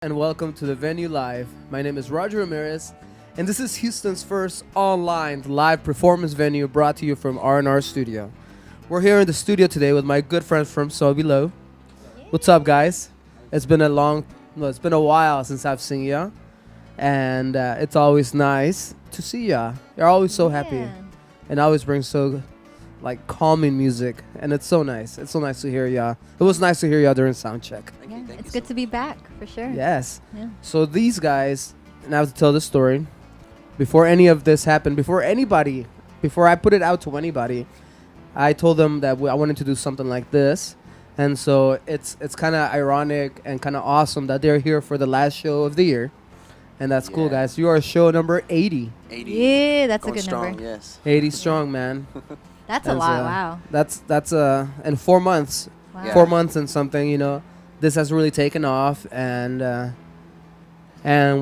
and welcome to the Venue Live. My name is Roger Ramirez, and this is Houston's first online live performance venue brought to you from R&R Studio. We're here in the studio today with my good friends from So Below. What's up, guys? It's been a while since I've seen ya, and it's always nice to see ya. You're always so happy, and always bring so calming music, and it's so nice. It's so nice to hear y'all. It was nice to hear y'all during sound check. Thank it's good to be back for sure. Yes. Yeah. So these guys, and I have to tell this story. Before any of this happened, before I put it out to anybody, I told them that I wanted to do something like this, and so it's kind of ironic and kind of awesome that they're here for the last show of the year, and that's cool, guys. You are show number 80. 80. Yeah, that's Going a good strong, number. Yes. 80 strong, man. That's a lot. Wow. That's in 4 months. Wow. Yeah. 4 months and something, this has really taken off, and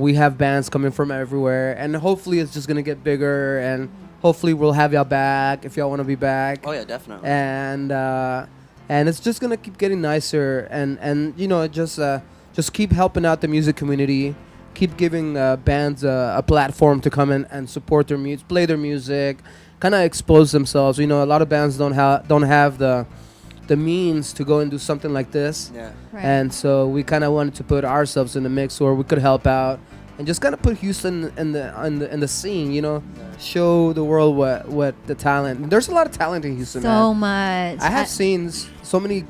we have bands coming from everywhere, and hopefully it's just gonna get bigger, and hopefully we'll have y'all back if y'all want to be back. Oh yeah, definitely. And it's just gonna keep getting nicer, and just keep helping out the music community, keep giving bands a platform to come in and support their music, play their music, kind of expose themselves. A lot of bands don't have the means to go and do something like this. Yeah. Right. And so we kind of wanted to put ourselves in the mix where we could help out and just kind of put Houston in the scene, show the world what the talent. There's a lot of talent in Houston, So man. much. I have seen so many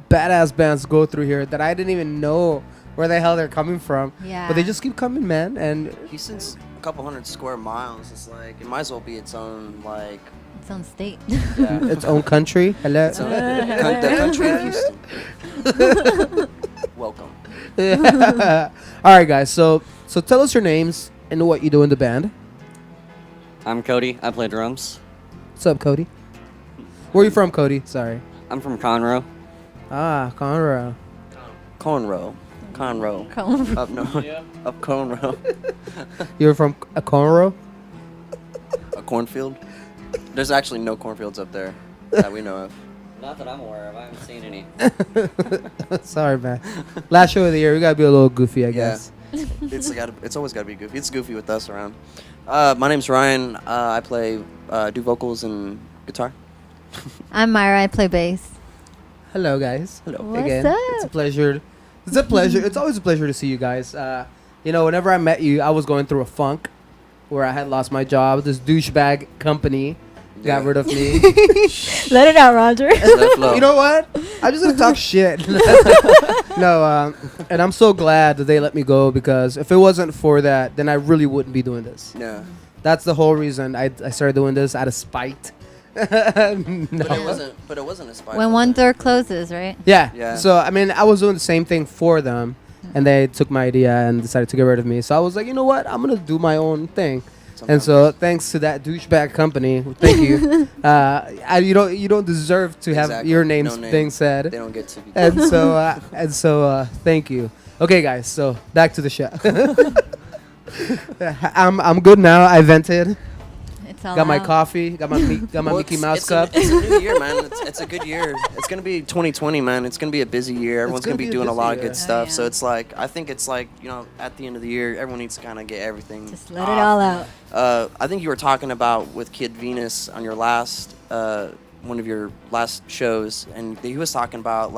badass bands go through here that I didn't even know where the hell they're coming from. Yeah. But they just keep coming, man. And Houston's a couple hundred square miles. It's like it might as well be its own its own state. yeah. its own country. Hello. Its own the country of Houston. Welcome. All right, guys. So tell us your names and what you do in the band. I'm Cody. I play drums. What's up, Cody? Where are you from, Cody? Sorry. I'm from Conroe. Ah, Conroe. Conroe. Up up Conroe. You're from a Conroe? A cornfield. There's actually no cornfields up there that we know of. Not that I'm aware of. I haven't seen any. Sorry, man. Last show of the year, we gotta be a little goofy, I guess. It's always gotta be goofy. It's goofy with us around. My name's Ryan. I play do vocals and guitar. I'm Myra. I play bass. Hello, guys. Hello. What's Again, up? it's a pleasure. It's a pleasure. It's always a pleasure to see you guys. Whenever I met you, I was going through a funk where I had lost my job. This douchebag company got rid of me. Let it out, Roger. Let flow. You know what? I'm just gonna talk shit. No, and I'm so glad that they let me go, because if it wasn't for that, then I really wouldn't be doing this. Yeah. That's the whole reason I started doing this, out of spite. No. But it wasn't a spiteful When one thing. door closes, right? Yeah. Yeah. So I was doing the same thing for them, and they took my idea and decided to get rid of me. So I was like, you know what? I'm gonna do my own thing. And so thanks to that douchebag company, thank you. You don't deserve to have Exactly. your names No name. being said. They don't get to be. And so thank you. Okay, guys. So back to the show. I'm good now. I vented. It's all Got my out. coffee. Got my Mickey Mouse cup. It's a new year, man. It's a good year. It's gonna be 2020, man. It's gonna be a busy year. Everyone's gonna gonna be be a doing a busy lot of year. good stuff. yeah. So it's like I think it's like at the end of the year, everyone needs to kind of get everything. Just let it all out. I think you were talking about with Kid Venus on your last one of your last shows, and he was talking about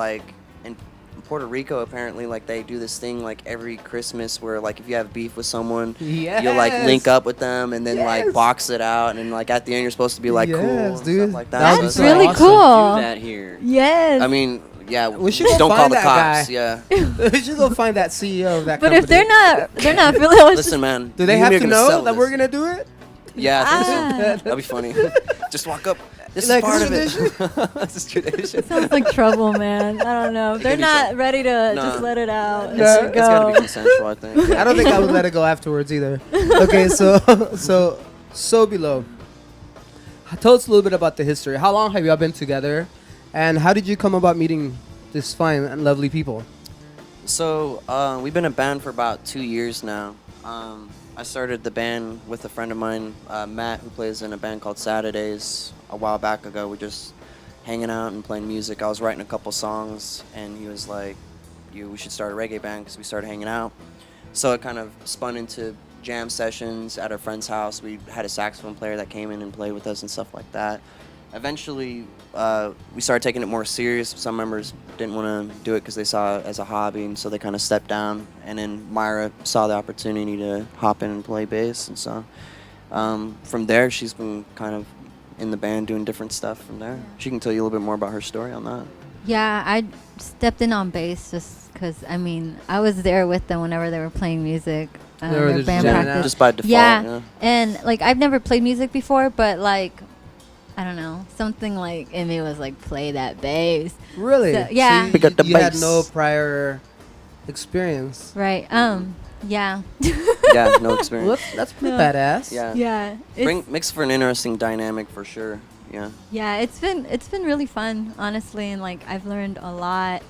in Puerto Rico apparently they do this thing every Christmas where if you have beef with someone, Yes. you'll link up with them and then Yes. box it out, and then at the end you're supposed to be cool Yes, and dude. stuff like that. That would So be it's so really awesome. cool. Do that here. Yes. I mean, yeah, We should go don't call find the that cops. guy. Yeah. We should go find that CEO of that but company. if they're not really. Listen, man. do they you have are to gonna know sell that this. we're gonna do it? Yeah, I think so. Ah. That'd be funny. Just walk up. This Like, is part of this it. This is tradition. Sounds like trouble, man. I don't know. They're could be not trouble. ready to No. just let it out. No. Let it It's gotta be go. consensual, I think. I don't think I would let it go afterwards either. Okay, so below. Tell us a little bit about the history. How long have y'all been together, and how did you come about meeting this fine and lovely people? So we've been a band for about 2 years now. I started the band with a friend of mine, Matt, who plays in a band called Saturdays. A while back ago, we're just hanging out and playing music. I was writing a couple songs, and he was like, we should start a reggae band because we started hanging out. so it kind of spun into jam sessions at our friend's house. We had a saxophone player that came in and played with us and stuff like that. Eventually, we started taking it more serious. Some members didn't want to do it because they saw it as a hobby, and so they kind of stepped down. And then Myra saw the opportunity to hop in and play bass, and so from there, she's been kind of in the band doing different stuff from there. She can tell you a little bit more about her story on that. Yeah, I stepped in on bass just because, I mean, I was there with them whenever they were playing music. They were their just band jamming practice. out. Just by default, Yeah, and like I've never played music before, but like, I don't know, something like in me was like, play that bass. Really? So, yeah. So Pick up the you had bass. no prior experience. Right. Yeah. Yeah, no Well, experience. that's pretty No. badass. Yeah. Yeah. Makes for an interesting dynamic for sure. Yeah. Yeah, it's been really fun, honestly, and like I've learned a lot.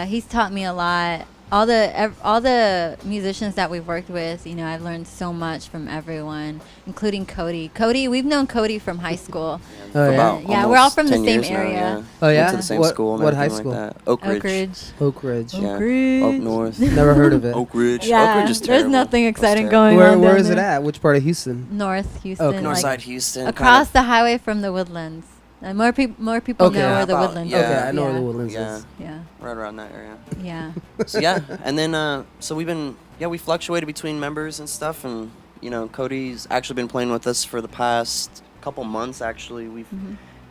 He's taught me a lot. All the musicians that we've worked with, you know, I've learned so much from everyone, including Cody. Cody, we've known Cody from high school. Oh, For yeah? about Yeah, we're all almost from the 10 same years now, area. yeah. Oh, Went yeah? to the same What- school and what everything high school? like that. Oak Ridge. Oak Ridge. Oak Ridge. Yeah. Oak Ridge. Up north. Never heard of it. Oak Ridge. Yeah, Oak Ridge is there's terrible. nothing That's exciting terrible. going Where on where down is it there. at? Which part of Houston? North Houston. Okay. North like side Houston. across the highway from the Woodlands. More people Okay. know where the About- Woodlands yeah. is. Okay, I know where the yeah. Woodlands Yeah. is. Yeah. Right around that area. Yeah. So yeah, and then so we fluctuated between members and stuff, and you know Cody's actually been playing with us for the past couple months. Actually,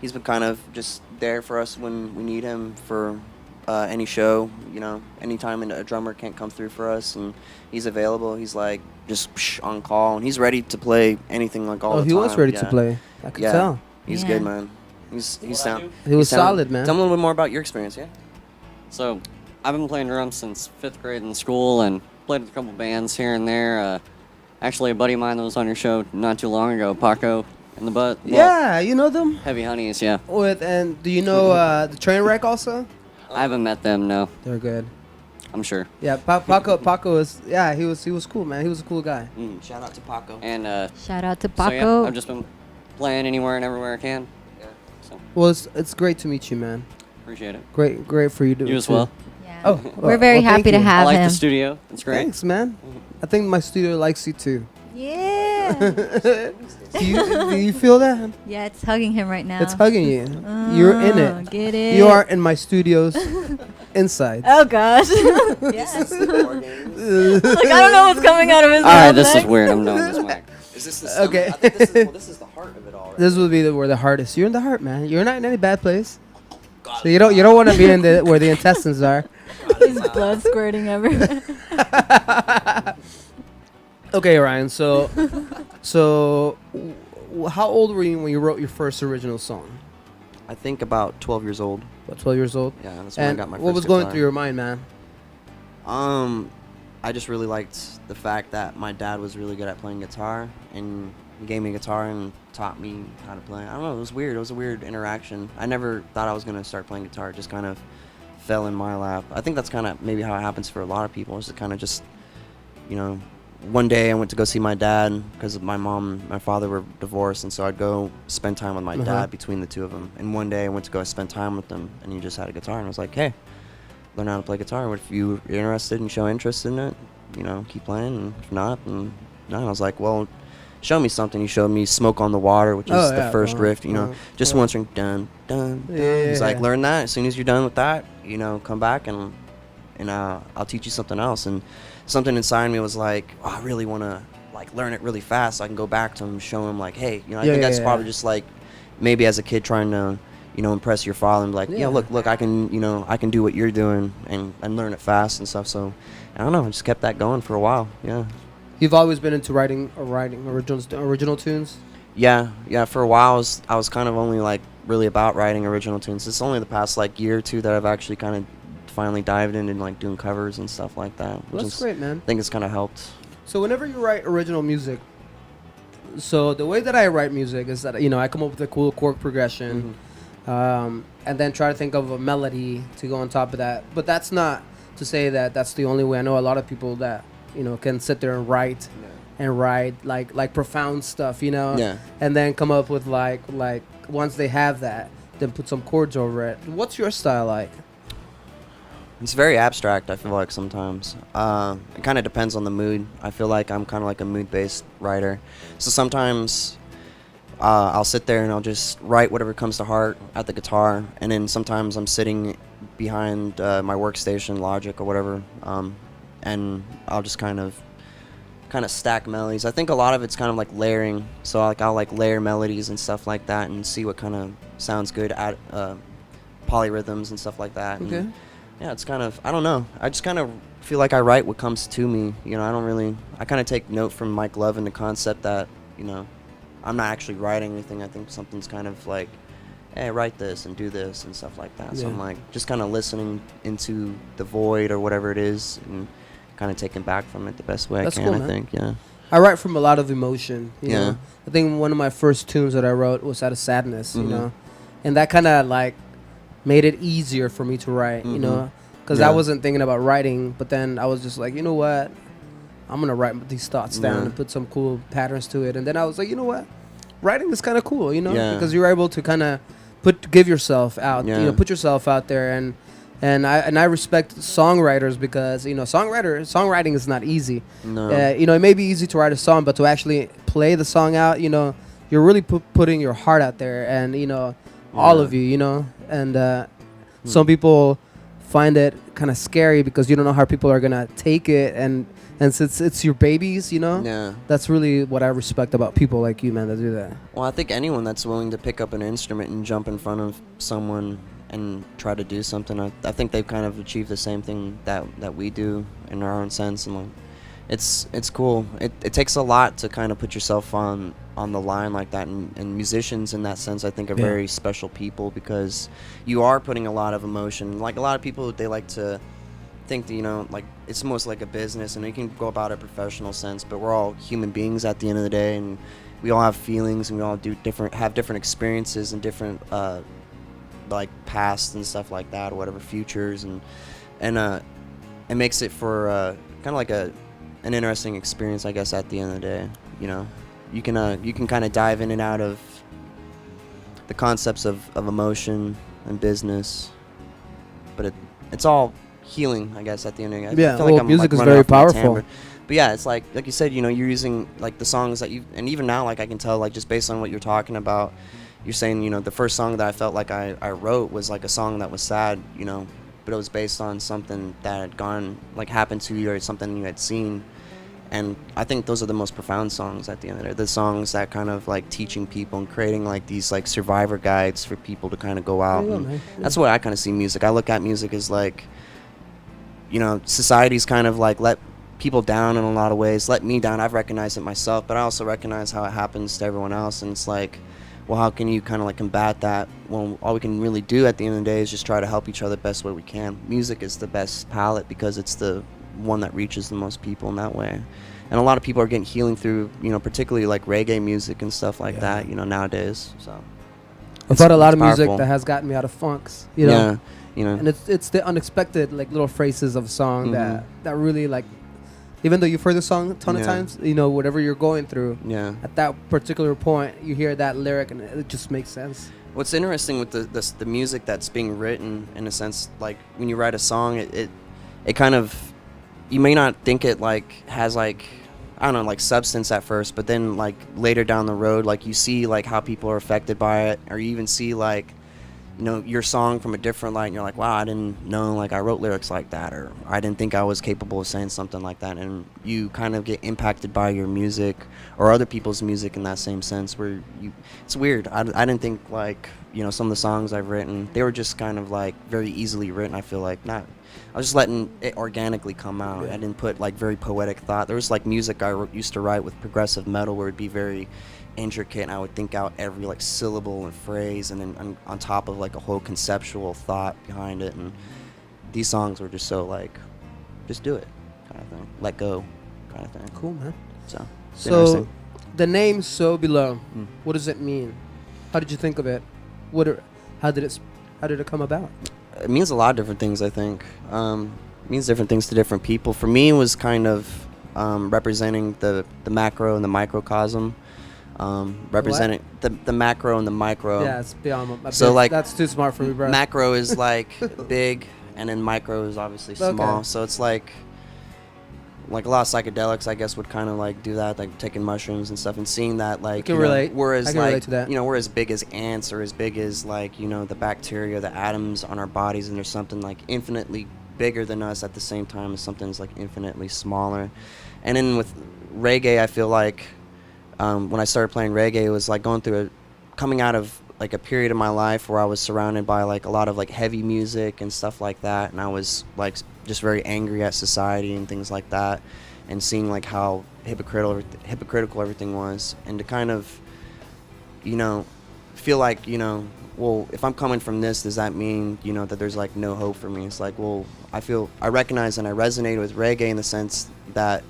he's been kind of just there for us when we need him for any show. You know, anytime a drummer can't come through for us, and he's available. He's like just on call, and he's ready to play anything like all Oh, the he time. was ready to Yeah. play. I could Yeah. tell. He's Yeah. good, man. He's sound. He was sound- solid, man. Tell me a little bit more about your experience, yeah. So, I've been playing drums since 5th grade in school and played with a couple bands here and there. Actually, a buddy of mine that was on your show not too long ago, Paco in the butt. Yeah, you know them. Heavy Honeys, yeah. And do you know the Trainwreck also? I haven't met them, no. They're good. I'm sure. Yeah, Paco is. Yeah, he was cool, man. He was a cool guy. Mm. Shout out to Paco. And Shout out to so yeah, Paco. I've just been playing anywhere and everywhere I can. Yeah. So, Well, it's great to meet you, man. appreciate it. Great for you to. You as to- well. Yeah. Oh, We're very well, thank happy to you. have I like him. the studio. It's great. Thanks, man. I think my studio likes you too. Yeah. do you feel that? Yeah, it's hugging him right now. It's hugging you. You're in Oh, it. Get it. You are in my studio's inside. Oh gosh. yes. Is Like I don't know what's coming out of his All right, mouth this is next. weird. I'm done with this mic. this the Okay. I think this is the heart of it all. Right? This would be where the heart is. You're in the heart, man. You're not in any bad place. God, So you don't want to be in the where the intestines are. There's blood squirting everywhere. Okay, Ryan. So how old were you when you wrote your first original song? I think about 12 years old. About 12 years old. Yeah, that's when I And got my first what was going guitar. through your mind, man? I just really liked the fact that my dad was really good at playing guitar, and he gave me a guitar and taught me how to play. I don't know, it was weird. It was a weird interaction. I never thought I was gonna start playing guitar. It just kind of fell in my lap. I think that's kind of maybe how it happens for a lot of people. It's kind of just, you know, one day I went to go see my dad because my mom and my father were divorced, and so I'd go spend time with my Uh-huh. dad between the two of them. And one day I went to go spend time with them, and he just had a guitar, and I was like, hey, learn how to play guitar. If you're interested and show interest in it, you know, keep playing. And if not, and no, I was like, well, show me something. He showed me "Smoke on the Water," which is Oh, the yeah, first uh-huh, riff. You know, uh-huh, just yeah. one string, dun dun. dun. Yeah, He's like, yeah. learn that. As soon as you're done with that, you know, come back and I'll teach you something else. And something inside me was like, oh, I really want to like learn it really fast so I can go back to him and show him like, hey, you know, I Yeah, think yeah, that's yeah. probably just like maybe as a kid trying to, you know, impress your father and be like, yeah, Yeah. look, I can, you know, I can do what you're doing and learn it fast and stuff. So I don't know, I just kept that going for a while. Yeah. You've always been into writing original tunes. Yeah. For a while I was kind of only like really about writing original tunes. It's only the past like year or two that I've actually kind of finally dived into like doing covers and stuff like that. Which That's is, great, man. I think it's kind of helped. So whenever you write original music, so the way that I write music is that, you know, I come up with a cool chord progression, and then try to think of a melody to go on top of that. But that's not to say that that's the only way. I know a lot of people that, you know, can sit there and write like profound stuff, you know, Yeah. and then come up with like once they have that, then put some chords over it. What's your style like? It's very abstract, I feel like sometimes. It kind of depends on the mood. I feel like I'm kind of like a mood-based writer. So sometimes I'll sit there and I'll just write whatever comes to heart at the guitar. And then sometimes I'm sitting behind my workstation, Logic or whatever, and I'll just kind of stack melodies. I think a lot of it's kind of like layering. So like I'll like layer melodies and stuff like that and see what kind of sounds good at polyrhythms and stuff like that. Okay. And yeah, it's kind of, I don't know. I just kind of feel like I write what comes to me. You know, I kind of take note from Mike Love in the concept that, you know, I'm not actually writing anything. I think something's kind of like, hey, write this and do this and stuff like that. So Yeah. I'm like just kind of listening into the void or whatever it is and kind of taking back from it the best way That's I can, cool, I man. think, yeah. I write from a lot of emotion. You Yeah. know? I think one of my first tunes that I wrote was out of sadness, you Mhm. know, and that kind of like made it easier for me to write, you Mhm. know, because Yeah. I wasn't thinking about writing, but then I was just like, you know what, I'm gonna write these thoughts down Yeah. and put some cool patterns to it, and then I was like, you know what, writing is kind of cool, you know, Yeah. because you're able to kind of give yourself out, you Yeah. know, put yourself out there, and I respect songwriters because you know songwriting is not easy. No. You know, it may be easy to write a song, but to actually play the song out, you know, you're really putting your heart out there, and you know, all Yeah. of you, you know, and some people find it kind of scary because you don't know how people are gonna take it, and since it's your babies, you know, Yeah. that's really what I respect about people like you, man, that do that. Well, I think anyone that's willing to pick up an instrument and jump in front of someone and try to do something, I think they've kind of achieved the same thing that we do in our own sense, and like, it's cool. It takes a lot to kind of put yourself on the line like that, and musicians in that sense I think are Yeah. very special people because you are putting a lot of emotion. Like a lot of people, they like to think that, you know, like it's almost like a business and you can go about it professional sense, but we're all human beings at the end of the day, and we all have feelings and we all have different experiences and different like past and stuff like that, or whatever, futures, and it makes it for kind of like an interesting experience, I guess, at the end of the day. You know, you can kind of dive in and out of the concepts of emotion and business, but it's all healing, I guess, at the end of the day. Yeah, I feel like well, I'm, music is running very off my powerful. timbre. But yeah, it's like you said, you know, you're using like the songs that you, and even now, like I can tell, like just based on what you're talking about, you're saying, you know, the first song that I felt like I wrote was like a song that was sad, you know, but it was based on something that had happened to you or something you had seen. And I think those are the most profound songs at the end of the day. The songs that kind of like teaching people and creating like these like survivor guides for people to kind of go out. Yeah, and man. that's what I kind of see music. I look at music as like, you know, society's kind of like let people down in a lot of ways, let me down. I've recognized it myself, but I also recognize how it happens to everyone else. And it's like, well, how can you kind of like combat that? Well, all we can really do at the end of the day is just try to help each other the best way we can. Music is the best palette because it's the one that reaches the most people in that way. And a lot of people are getting healing through, you know, particularly like reggae music and stuff like that, you know, nowadays. So I've had a lot of music powerful. that has gotten me out of funks, you know. Yeah, you know. And it's the unexpected like little phrases of a song Mhm. that really like, even though you've heard the song a ton of Yeah. times, you know, whatever you're going through, Yeah. at that particular point, you hear that lyric and it just makes sense. What's interesting with the music that's being written, in a sense, like when you write a song, it kind of, you may not think it like has like, I don't know, like substance at first, but then like later down the road, like you see like how people are affected by it, or you even see like, you know, your song from a different light, and you're like, wow, I didn't know like I wrote lyrics like that, or I didn't think I was capable of saying something like that, and you kind of get impacted by your music or other people's music in that same sense, where it's weird. I didn't think like, you know, some of the songs I've written, they were just kind of like very easily written. I feel like I was just letting it organically come out. Yeah. I didn't put like very poetic thought. There was like music I used to write with progressive metal where it'd be very intricate, and I would think out every like syllable and phrase, and then on top of like a whole conceptual thought behind it. And these songs were just so like, just do it kind of thing, let go kind of thing. Cool, man. So it's So interesting. the name So Below, Mm. what does it mean? How did you think of it? How did it come about? It means a lot of different things, I think. It means different things to different people. For me, it was kind of representing the macro and the microcosm. Representing the macro and the micro. Yeah, it's beyond my So, like, that's too smart for me, bro. Macro is like big, and then micro is obviously Okay. small. So it's like a lot of psychedelics, I guess, would kind of like do that, like taking mushrooms and stuff, and seeing that, like, can you know, relate. whereas I can like relate to that. you know, we're as big as ants or as big as like, you know, the bacteria, the atoms on our bodies, and there's something like infinitely bigger than us at the same time as something's like infinitely smaller. And then with reggae, I feel like when I started playing reggae, it was like coming out of like a period of my life where I was surrounded by like a lot of like heavy music and stuff like that, and I was like just very angry at society and things like that, and seeing like how hypocritical everything was, and to kind of, you know, feel like, you know, well, if I'm coming from this, does that mean, you know, that there's like no hope for me? It's like, well, I recognize and I resonate with reggae in the sense that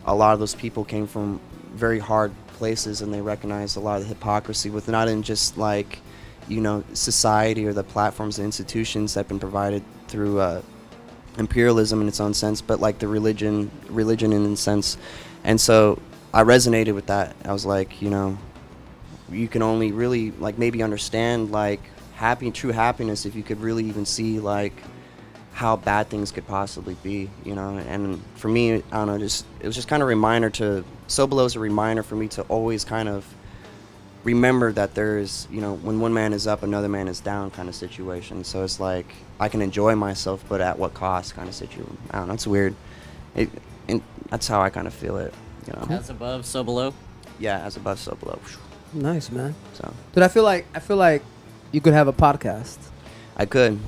a lot of those people came from very hard places, and they recognize a lot of the hypocrisy with not in just like, you know, society or the platforms and institutions that have been provided through imperialism in its own sense, but like the religion in a sense. And so I resonated with that. I was like, you know, you can only really like maybe understand like true happiness if you could really even see like how bad things could possibly be, you know. And for me, I don't know, it was just kind of a reminder So Below is a reminder for me to always kind of remember that there's, you know, when one man is up, another man is down kind of situation. So it's like I can enjoy myself, but at what cost kind of situation. I don't know, it's weird. And that's how I kind of feel it, you know. As above, so below. Yeah, as above, so below. Nice, man. So Dude, I feel like you could have a podcast. I could.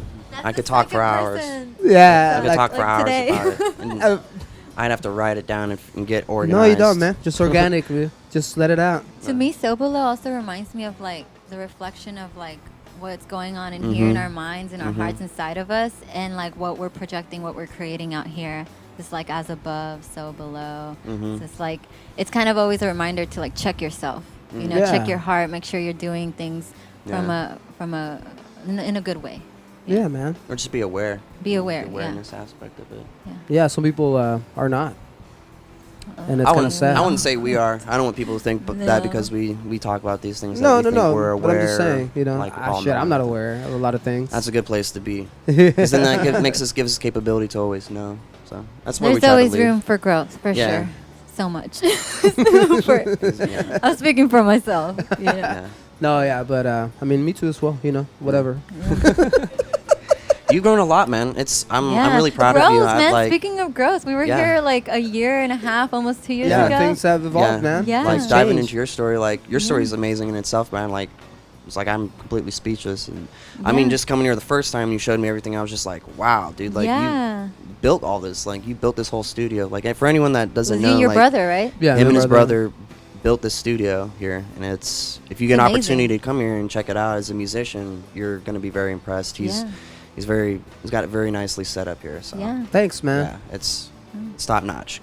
I could talk for hours. Yeah, I could like- talk for like hours today. about it. And Uh, I'd have to write it down and get organized. no, you don't, man. Just organic, man. Just let it out. To me, Sobolo also reminds me of like the reflection of like what's going on in here in our minds and our hearts inside of us, and like what we're projecting, what we're creating out here. It's like as above, so below. So it's like it's kind of always a reminder to like check yourself. You know, Yeah. check your heart. Make sure you're doing things Yeah. in a good way. Yeah, man. Or just be aware. Be aware. The Yeah. awareness aspect of it. Yeah, some people are not, and it's I kind of wouldn't, sad. I wouldn't say we are. I don't want people to think that No. because we talk about these things. No, that we no, think no. We're But aware. I'm just saying, you know, like, all shit, I'm not knowing. aware of a lot of things. That's a good place to be. Because then that gives us capability to always know. So that's where we There's try always to leave. room for growth, for Yeah. sure. So much. Yeah. I'm speaking for myself. Yeah. Yeah. No, yeah, but I mean, me too as well. You know, whatever. You've grown a lot, man. I'm Yeah. really proud growth, of you. man. Like, Speaking of growth, we were Yeah. here like a year and a half, almost 2 years Yeah, ago. things have evolved, man. Yeah. like Things diving change. into your story, like your story is amazing in itself, man. Like it's like I'm completely speechless, and I mean, Yeah. just coming here the first time you showed me everything, I was just like, wow, dude, like yeah. you built all this, like you built this whole studio. Like for anyone that doesn't Was know, you and your like, brother, right? Yeah, him my and his brother built this studio here, and it's if you get an Amazing. opportunity to come here and check it out as a musician, you're gonna be very impressed. He's got it very nicely set up here. So Yeah. Thanks, man. yeah, it's top notch.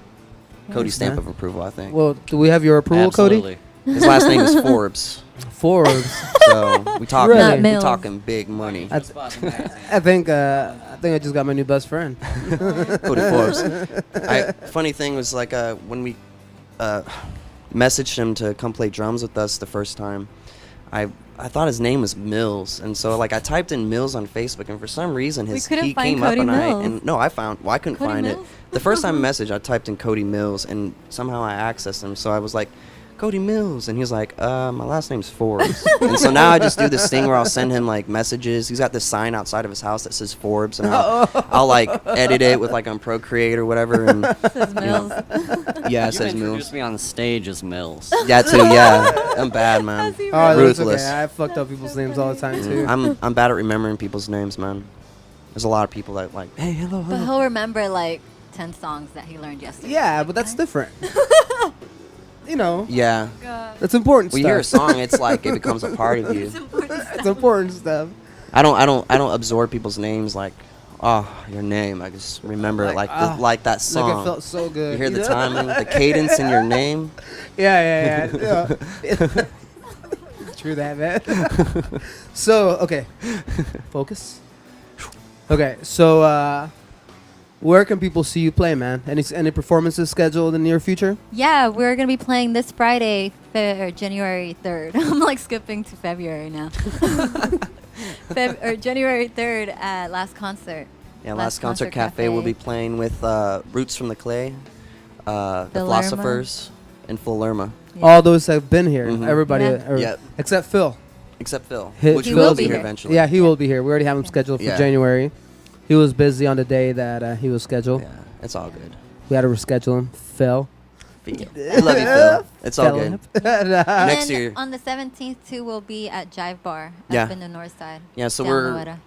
Cody's man. stamp of approval, I think. Well, do we have your approval, Cody? Absolutely. His last name is Forbes, Forbes. so we talking Really? Not we Mills. talking big money. I think I just got my new best friend. Cody Forbes. Funny thing was like when we messaged him to come play drums with us the first time, I thought his name was Mills, and so like I typed in Mills on Facebook, and for some reason couldn't he find came Cody up, and Mills. I couldn't Cody find Mills? it. The first time I messaged, I typed in Cody Mills, and somehow I accessed him, so I was like, Cody Mills, and he was like, my last name's Forbes. And so now I just do this thing where I'll send him like messages. He's got this sign outside of his house that says Forbes, and I'll like edit it with like on Procreate or whatever, and Says Mills. yeah, it You says introduced Mills. me on stage as Mills. Yeah, too. Yeah, I'm bad, man. Has he Oh, really? that's Ruthless. okay. I fucked up people's names all the time too. I'm bad at remembering people's names, man. There's a lot of people that like, hey, hello, But hello. he'll remember like 10 songs that he learned yesterday. Yeah, but that's different. You know, Yeah. that's important When you hear a stuff. song, it's like it becomes a part of you. It's important stuff. I don't absorb people's names like, oh, your name. I just remember it like like that Like song. it felt so good. You hear the know? timing, the cadence in your name. Yeah. True that, man. So, okay. Focus. Okay, so where can people see you play, man? Any performances scheduled in the near future? Yeah, we're going to be playing this Friday, January 3rd. I'm like skipping to February now. January 3rd at Last Concert. Yeah, Last Concert Cafe will be playing with Roots from the Clay, the Philosophers, and Full Lerma. Yeah. All those have been here. Everybody, Yeah. Yep. except Phil. Except Phil, He which will will be be here here. eventually. Yeah, he will be here. We already have him scheduled for Yeah. January. He was busy on the day that he was scheduled. Yeah, it's all good. We had to reschedule him. Phil. We love you, Phil. It's all Phil. good. And Next then year. on the 17th too, we'll be at Jive Bar Yeah. up in the north side. Yeah, so down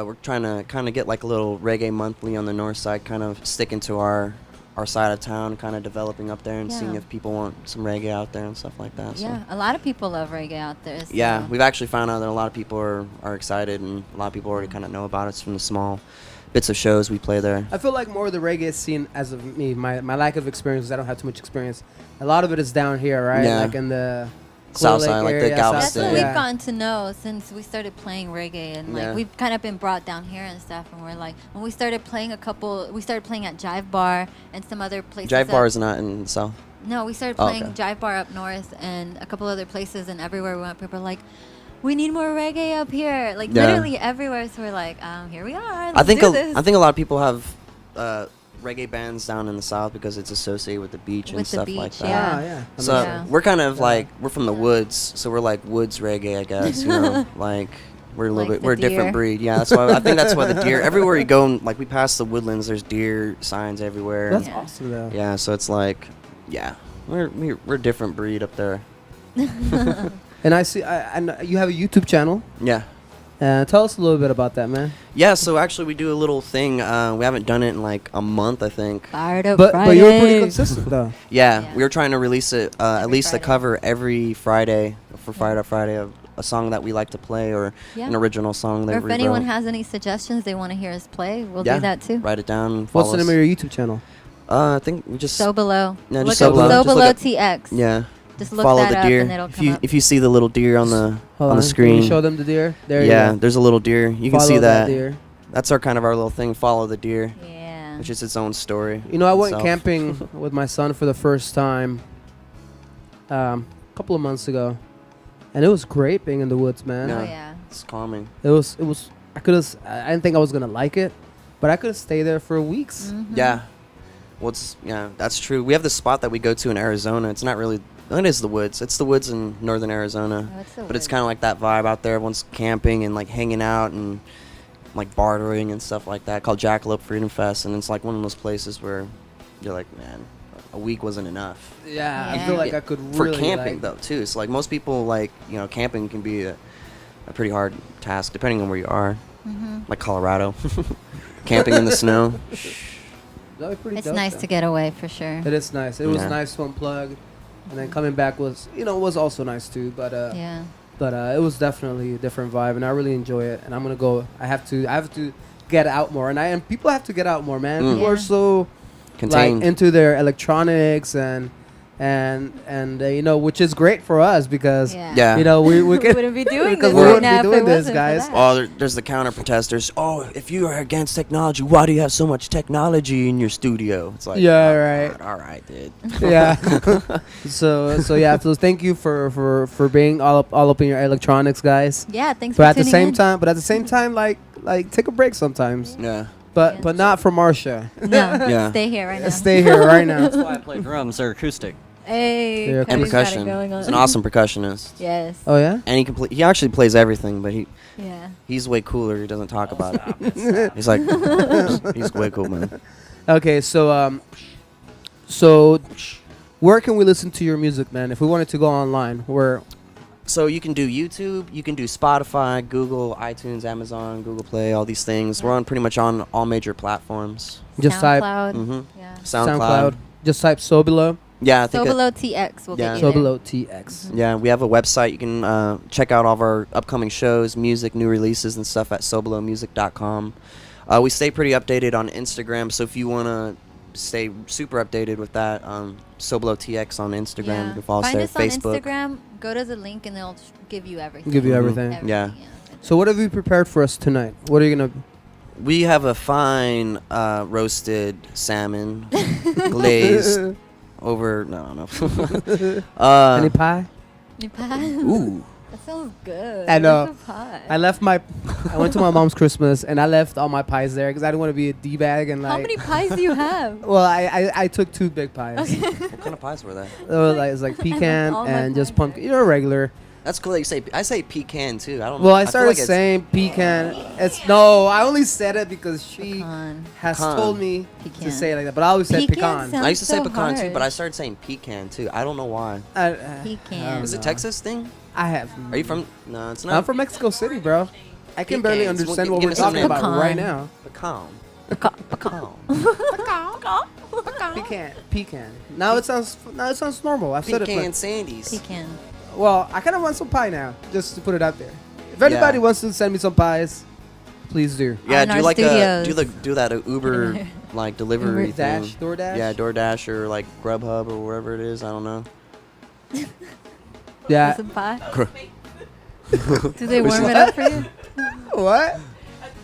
we're trying to kind of get like a little reggae monthly on the north side, kind of sticking to our side of town, kind of developing up there and seeing Yeah. if people want some reggae out there and stuff like that. Yeah, a lot of people love reggae out there. So. Yeah, we've actually found out that a lot of people are excited, and a lot of people already kind of know about us from the small bits of shows we play there. I feel like more of the reggae scene, as of me, my lack of experience, 'cause I don't have too much experience. A lot of it is down here, right? Yeah. Like in the South Clear side, Lake like the area, Galveston. That's what Yeah. we've gotten to know since we started playing reggae, and like Yeah. we've kind of been brought down here and stuff. And we're like, when we started playing we started playing at Jive Bar and some other places. Jive up- Bar is not in the south. No, we started Oh, playing okay. Jive Bar up north and a couple other places, and everywhere we went, people were like, we need more reggae up here, like Yeah. literally everywhere. So we're like, here we are. I Let's think do this. I think a lot of people have reggae bands down in the south because it's associated with the beach and With the stuff like beach, that. yeah. Ah, yeah. I So mean, Yeah. we're kind of Yeah. like we're from the woods, so we're like woods reggae, I guess. You know, like we're a little Like bit the we're a different deer. breed. Yeah, that's why I think that's why the deer everywhere you go, like we pass the woodlands, there's deer signs everywhere. that's Yeah. awesome though. Yeah, so it's like, yeah, we're a different breed up there. And I see, and you have a YouTube channel. Yeah. Tell us a little bit about that, man. Yeah, so actually we do a little thing. We haven't done it in like a month, I think. Fired up But you were pretty Friday. consistent though. Yeah, Yeah. we were trying to release it at Every least Friday. a cover every Friday for Fired Up Friday of a song that we like to play or Yeah. an original song that Or if we anyone wrote. has any suggestions they want to hear us play, we'll Yeah. do that too. Write it down. What's the follow name us. of your YouTube channel? I think we just So below. Yeah, Look just up So Below. So Just look below up- TX. yeah. Just look follow that the up deer. and it'll If come you up. if you see the little deer on the Hold on the Can screen, you show them the deer? There yeah, you go. there's a little deer. You can Follow see that. deer. That's our kind of our little thing. Follow the deer, Yeah. which is its own story. You know, I went itself. camping with my son for the first time a couple of months ago, and it was great being in the woods, man. Yeah. Oh yeah. It's calming. It was. I could have. I didn't think I was gonna like it, but I could have stayed there for weeks. Mhm. Yeah. Yeah, that's true. We have this spot that we go to in Arizona. It's not really. It is the woods. It's the woods in northern Arizona. Oh, it's so But it's weird. kind of like that vibe out there. Everyone's camping and like hanging out and like bartering and stuff like that. Called Jackalope Freedom Fest, and it's like one of those places where you're like, man, a week wasn't enough. Yeah, I Yeah. feel like I could For really camping like, though too. So like most people like camping can be a pretty hard task depending on where you are. Mhm. Like Colorado, camping in the snow. That'd be pretty It's dope, nice though. to get away for sure. It is nice. It was Yeah. nice to unplug, and then coming back was was also nice too. But Yeah. it was definitely a different vibe, and I really enjoy it. And I'm gonna go. I have to get out more, and people have to get out more, man. Mm. People are Yeah. so Contained. like into their electronics and which is great for us because Yeah. Yeah. we We can wouldn't be doing because this we right wouldn't now be if doing it this, wasn't for guys. that. Oh, there's the counter protesters. Oh, if you are against technology, why do you have so much technology in your studio? It's like, Yeah, oh, right. God, all right, dude. Yeah. so thank you for being all up in your electronics, guys. Yeah, thanks But for at the tuning same in. time, like take a break sometimes. Yeah. But Yeah. but not for Marsha. No, Yeah. stay here right now. Stay here right now. That's why I play drums. They're acoustic. Hey, Yeah, And Cody's got it percussion. going on. He's an awesome percussionist. Yes. Oh yeah. And he actually plays everything, but Yeah. he's way cooler. He doesn't talk about it. He's like, he's way cool, man. Okay, so where can we listen to your music, man? If we wanted to go online, where? So you can do YouTube, you can do Spotify, Google, iTunes, Amazon, Google Play, all these things. We're on pretty much on all major platforms. Just type SoundCloud. Mm-hmm. Yeah. SoundCloud. Just type So Below. Yeah, I So think. below TX will Yeah. get you So there. Below TX. Yeah, we have a website. You can check out all of our upcoming shows, music, new releases, and stuff at sobelowmusic.com. We stay pretty updated on Instagram, so if you want to stay super updated with that, SoBelowTX on Instagram. Yeah. You can follow us Find there. us on Facebook. Go to the link and they'll give you everything. Give you Mhm. everything. Yeah. So what have you prepared for us tonight? What are you gonna? We have a fine roasted salmon glazed over. No. Any pie? Ooh, That sounds good. I know. Where's the pie? I went to my mom's Christmas and I left all my pies there because I didn't want to be a d-bag and like. How many pies do you have? Well, I took 2 big pies. What kind of pies were they? It was like pecan all my and just pies pumpkin. You know, regular. That's cool that you say. I say pecan too. I don't. Well, I feel started like it's saying pecan. No, I only said it because she Pecan. has Pecan. told me Pecan. to say it like that. But I always said Pecan pecan. sounds I used to say so pecan too, but I harsh. started saying pecan too. I don't know why. Pecan. Is it No. Texas thing? I have. Are you from? No, it's not. I'm from Mexico City, bro. I can barely Pecans. understand Well, what give we're me some talking about pecan. right now. Pecan. Pecan. Now it sounds normal. I've said it. Pecan But, Sandies. Pecan. well, I kind of want some pie now, just to put it out there. If anybody wants to send me some pies, please do. Yeah, On do our like studios. do that Uber like delivery Uber thing. Dash, DoorDash? Yeah, DoorDash or like Grubhub or whatever it is. I don't know. Yeah. Some pie? Gr- Do they warm it up for you? What?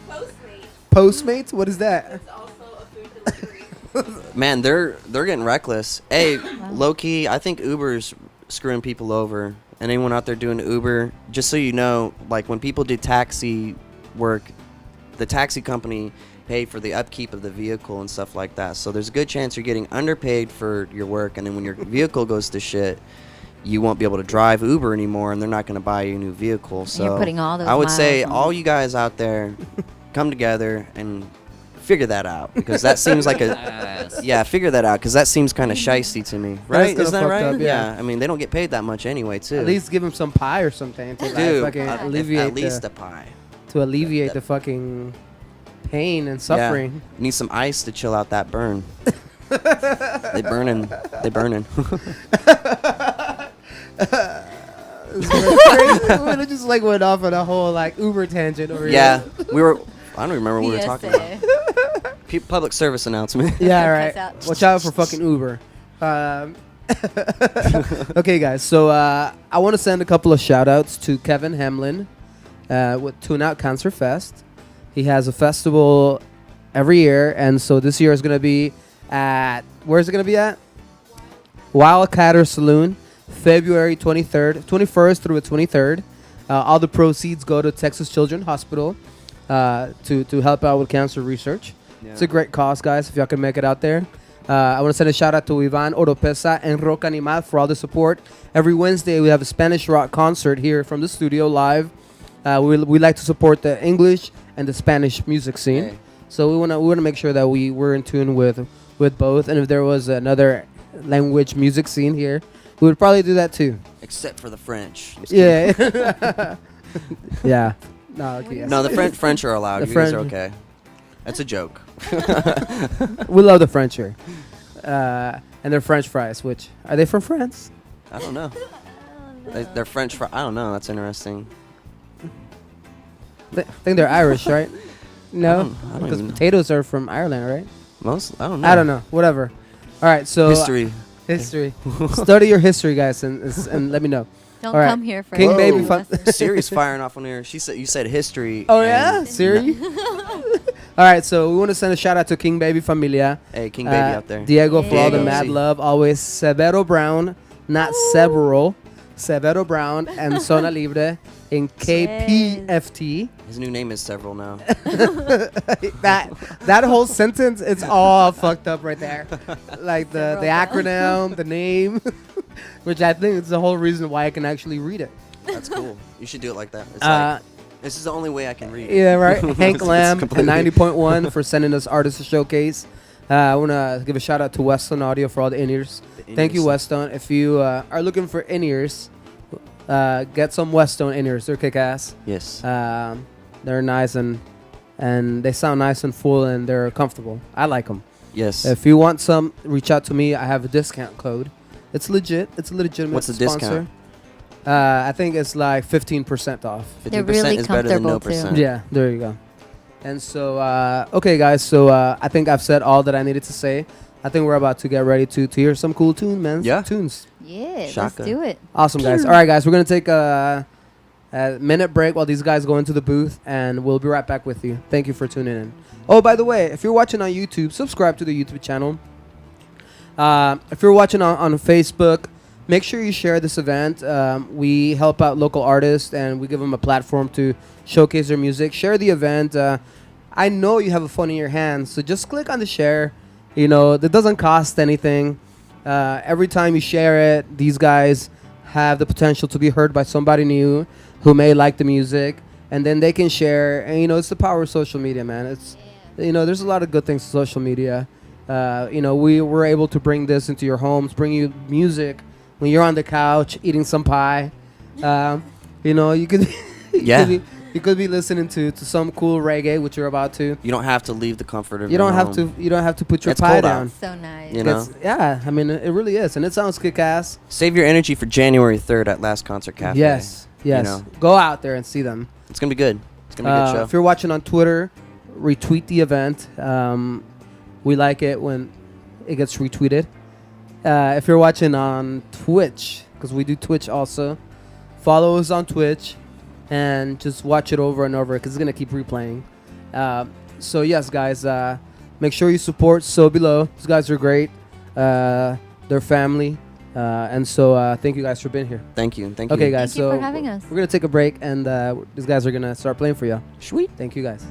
Postmate. Postmates? What is that? It's also a food delivery. Man, they're getting reckless. Hey, low key, I think Uber's screwing people over. And anyone out there doing Uber, just so you know, like when people do taxi work, the taxi company pay for the upkeep of the vehicle and stuff like that. So there's a good chance you're getting underpaid for your work, and then when your vehicle goes to shit, you won't be able to drive Uber anymore, and they're not going to buy you a new vehicle. So you're putting all those I would say miles on. all you guys out there, come together and figure that out, because that seems like a figure that out, because that seems kind of shisty to me, right? kinda Isn't that fucked right? up, yeah. I mean, they don't get paid that much anyway, too. At least give him some pie or something to Dude, like, fucking at alleviate least the, a pie. to alleviate the fucking pain and suffering. Yeah. Need some ice to chill out that burn. They burning. We just like went off on a whole like Uber tangent over Yeah, here. we were. I don't remember what we were talking about. PSA. Public service announcement. Yeah, Cuts right. out. Watch out for fucking Uber. Okay, guys. So I want to send a couple of shout outs to Kevin Hamlin with Tune Out Cancer Fest. He has a festival every year, and so this year is going to be at, where's it going to be at? Wildcatter Saloon, February 21st through the 23rd. All the proceeds go to Texas Children's Hospital to help out with cancer research. Yeah. It's a great cause, guys, if y'all can make it out there. I want to send a shout out to Ivan Oropesa and Rock Animal for all the support. Every Wednesday, we have a Spanish rock concert here from the studio live. We like to support the English and the Spanish music scene. Hey. So we wanna make sure that we're in tune with both. And if there was another language music scene here, we would probably do that too. Except for the French. I'm just kidding. Yeah. Yeah. No, okay, yes. No, the French are allowed. The You guys are French- okay. That's a joke. We love the French here. And their French fries, which, are they from France? I don't know. They're French fries. I don't know. That's interesting. I think they're Irish, right? No? I don't Because even know. potatoes are from Ireland, right? Most. I don't know. I don't know. Whatever. All right, so... History. History. Study your history, guys, and let me know. Don't All right. come here for King any Baby lessons. Siri's firing off on here. You said history. Oh, and- yeah? Siri? All right, so we want to send a shout-out to King Baby Familia. Hey, King Baby out there. Diego for all the Diego. mad Sí. love. Always Severo Brown, not several. Severo Brown and Zona Libre in KPFT. His new name is several now. that whole sentence, it's all fucked up right there. Like the acronym, the name, which I think is the whole reason why I can actually read it. That's cool. You should do it like that. It's Uh, like, this is the only way I can read. Yeah, right. Hank It's Lamb at completely- 90.1 for sending us Artist Showcase. I want to give a shout out to Weston Audio for all the in-ears. Thank you, Weston. If you are looking for in-ears, get some Weston in-ears. They're kick-ass. Yes. They're nice and they sound nice and full and they're comfortable. I like them. Yes. If you want some, reach out to me. I have a discount code. It's legit. It's a legitimate What's the sponsor. discount? I think it's like 15% off. 50% They're really is better than no comfortable, too. percent. Yeah, there you go. And so, okay, guys. So I think I've said all that I needed to say. I think we're about to get ready to hear some cool tunes. Yeah. Tunes. Yeah, Shaka. let's do it. Awesome, guys. All right, guys. We're gonna take a minute break while these guys go into the booth, and we'll be right back with you. Thank you for tuning in. Oh, by the way, if you're watching on YouTube, subscribe to the YouTube channel. If you're watching on Facebook, make sure you share this event. We help out local artists and we give them a platform to showcase their music. Share the event. I know you have a phone in your hands, so just click on the share. You know, that doesn't cost anything. Every time you share it, these guys have the potential to be heard by somebody new who may like the music, and then they can share. And, you know, it's the power of social media, man. It's, you know, there's a lot of good things to social media. You know, we were able to bring this into your homes, bring you music when you're on the couch eating some pie. You know, you could, you could be listening to some cool reggae, which you're about to. You don't have to leave the comfort of You your don't have home. to. You don't have to put your It's pie cold out. down. So nice. You know? Yeah, I mean, it really is, and it sounds kick-ass. Save your energy for January 3rd at Last Concert Cafe. Yes, yes. know. Go out there and see them. It's going to be good. It's going to be a good show. If you're watching on Twitter, retweet the event. We like it when it gets retweeted. If you're watching on Twitch, because we do Twitch also, follow us on Twitch and just watch it over and over because it's going to keep replaying. So, yes, guys, make sure you support So Below. These guys are great. They're family. And so thank you guys for being here. Thank you. Thank you. Okay, guys. Thank you so for having us. we're going to take a break, and these guys are going to start playing for you. Sweet. Thank you, guys.